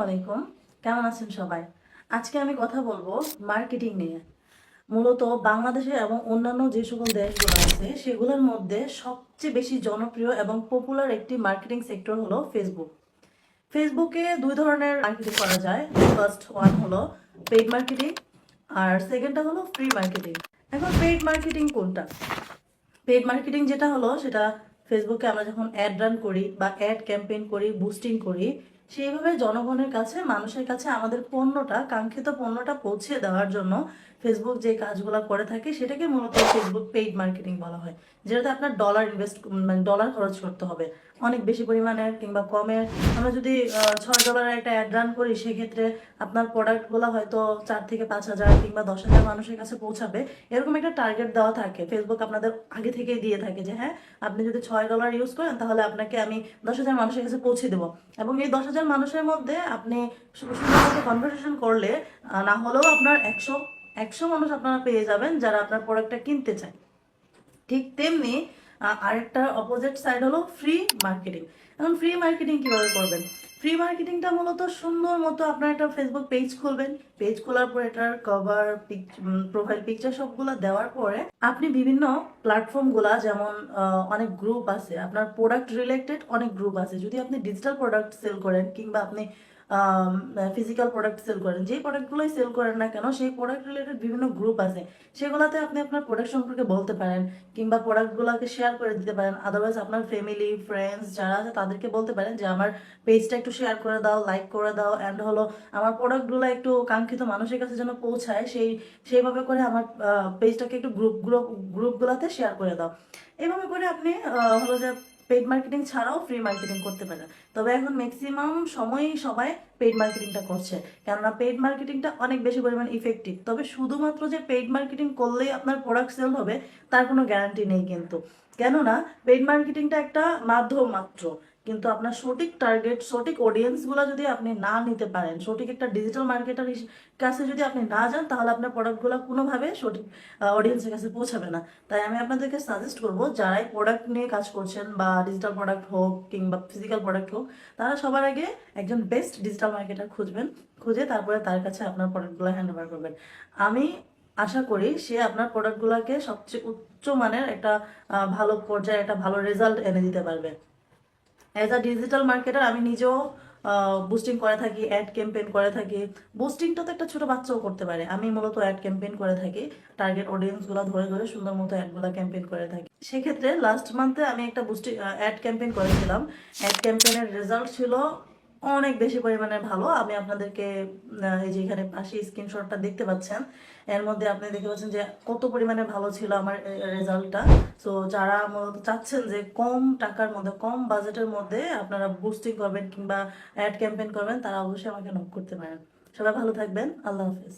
আলাইকুম, কেমন আছেন সবাই? আজকে আমি কথা বলবো মার্কেটিং নিয়ে। মূলত বাংলাদেশে এবং অন্যান্য যে সকল দেশগুলো আছে সেগুলোর মধ্যে সবচেয়ে বেশি জনপ্রিয় এবং পপুলার একটি মার্কেটিং সেক্টর হলো ফেসবুক। ফেসবুকে দুই ধরনের মার্কেটিং করা যায়। ফার্স্ট ওয়ান হলো পেইড মার্কেটিং, আর সেকেন্ডটা হলো ফ্রি মার্কেটিং। এখন পেইড মার্কেটিং কোনটা? পেইড মার্কেটিং যেটা হলো সেটা ফেসবুকে আমরা যখন অ্যাড রান করি বা অ্যাড ক্যাম্পেইন করি, বুস্টিং করি, সেইভাবে জনগণের কাছে, মানুষের কাছে আমাদের পণ্যটা, কাঙ্ক্ষিত পণ্যটা পৌঁছে দেওয়ার জন্য ফেসবুক যে কাজগুলো করে থাকে সেটাকে মূলত ফেসবুক পেইড মার্কেটিং বলা হয়। যেটাতে আপনার ডলার মানে ডলার খরচ করতে হবে অনেক বেশি পরিমাণের কিংবা কমের। আমরা যদি $6 একটা অ্যাড রান করি, সেক্ষেত্রে আপনার প্রোডাক্টগুলো হয়তো 4 থেকে 5 হাজার কিংবা 10 হাজার মানুষের কাছে পৌঁছাবে, এরকম একটা টার্গেট দেওয়া থাকে। ফেসবুক আপনাদের আগে থেকেই দিয়ে থাকে যে হ্যাঁ, আপনি যদি $6 ইউজ করেন তাহলে আপনাকে আমি 10 হাজার মানুষের কাছে পৌঁছে দেবো। এবং এই 10 হাজার মানুষের মধ্যে আপনি সুন্দর কনভারসেশন করলে না হলেও আপনার একশো একশো মানুষ আপনারা পেয়ে যাবেন যারা আপনার প্রোডাক্টটা কিনতে চায়। ঠিক তেমনি আরেকটা অপোজিট সাইড হলো ফ্রি মার্কেটিং। এখন ফ্রি মার্কেটিং কিভাবে করবেন? ফ্রি মার্কেটিংটা মূলত সুন্দর মতো আপনার একটা ফেসবুক পেজ খুলবেন। পেজ খোলার পর এটার কভার, প্রোফাইল পিকচার সবগুলো দেওয়ার পরে আপনি বিভিন্ন প্ল্যাটফর্মগুলা, যেমন অনেক গ্রুপ আছে, আপনার প্রোডাক্ট রিলেটেড অনেক গ্রুপ আছে। যদি আপনি ডিজিটাল প্রোডাক্ট সেল করেন কিংবা আপনি ফিজিক্যাল প্রোডাক্ট সেল করেন, যেই প্রোডাক্টগুলোই সেল করেন না কেন, সেই প্রোডাক্ট রিলেটেড বিভিন্ন গ্রুপ আছে। সেগুলোতে আপনি আপনার প্রোডাক্ট সম্পর্কে বলতে পারেন কিংবা প্রোডাক্টগুলোকে শেয়ার করে দিতে পারেন। আদারওয়াইজ আপনার ফ্যামিলি, ফ্রেন্ডস যারা আছে তাদেরকে বলতে পারেন যে আমার পেজটা একটু শেয়ার করে দাও, লাইক করে দাও, অ্যান্ড হলো আমার প্রোডাক্টগুলো একটু কাঙ্ক্ষিত মানুষের কাছে যেন পৌঁছায়, সেইভাবে করে আমার পেজটাকে একটু গ্রুপগুলোতে শেয়ার করে দাও। এইভাবে করে আপনি হলো যে পেইড মার্কেটিং ছাড়াও ফ্রি মার্কেটিং করতে পারেন। তবে এখন ম্যাক্সিমাম সময়ই সবাই পেইড মার্কেটিংটা করছে, কেননা পেইড মার্কেটিংটা অনেক বেশি পরিমাণ ইফেক্টিভ। তবে শুধুমাত্র যে পেইড মার্কেটিং করলেই আপনার প্রোডাক্ট সেল হবে তার কোনো গ্যারান্টি নেই কিন্তু। কেননা পেইড মার্কেটিংটা একটা মাধ্যম মাত্র, কিন্তু আপনার সঠিক টার্গেট, সঠিক অডিয়েন্সগুলো যদি আপনি না নিতে পারেন, সঠিক একটা ডিজিটাল মার্কেটার কাছে যদি আপনি না যান, তাহলে আপনার প্রোডাক্টগুলো কোনোভাবে সঠিক অডিয়েন্সের কাছে পৌঁছাবে না। তাই আমি আপনাদেরকে সাজেস্ট করবো, যারাই প্রোডাক্ট নিয়ে কাজ করছেন, বা ডিজিটাল প্রোডাক্ট হোক কিংবা ফিজিক্যাল প্রোডাক্ট হোক, তারা সবার আগে একজন বেস্ট ডিজিটাল মার্কেটার খুঁজবেন। খুঁজে তারপরে তার কাছে আপনার প্রোডাক্টগুলো হ্যান্ড ওভার করবেন। আমি আশা করি সে আপনার প্রোডাক্টগুলোকে সবচেয়ে উচ্চ মানের একটা ভালো পর্যায়ে একটা ভালো রেজাল্ট এনে দিতে পারবে। অ্যাজ আ ডিজিটাল মার্কেটার আমি নিজেও বুস্টিং করে থাকি, অ্যাড ক্যাম্পেইন করে থাকি। বুস্টিংটা তো একটা ছোট বাচ্চাও করতে পারে। আমি মূলত অ্যাড ক্যাম্পেইন করে থাকি, টার্গেট অডিয়েন্সগুলো ধরে ধরে সুন্দর মতো অ্যাডগুলো ক্যাম্পেইন করে থাকি। সেক্ষেত্রে লাস্ট মান্থে আমি একটা বুস্টিং অ্যাড ক্যাম্পেইন করেছিলাম। অ্যাড ক্যাম্পেইনের রেজাল্ট ছিল অনেক বেশি পরিমাণে ভালো। আমি আপনাদেরকে এই যে এখানে পাশে স্ক্রিনশটটা দেখতে পাচ্ছেন, এর মধ্যে আপনি দেখতে পাচ্ছেন যে কত পরিমাণে ভালো ছিল আমার রেজাল্টটা। সো যারা মূলত চাচ্ছেন যে কম টাকার মধ্যে, কম বাজেটের মধ্যে আপনারা বুস্টিং করবেন কিংবা অ্যাড ক্যাম্পেইন করবেন, তারা অবশ্যই আমাকে নক করতে পারেন। সবাই ভালো থাকবেন। আল্লাহ হাফেজ।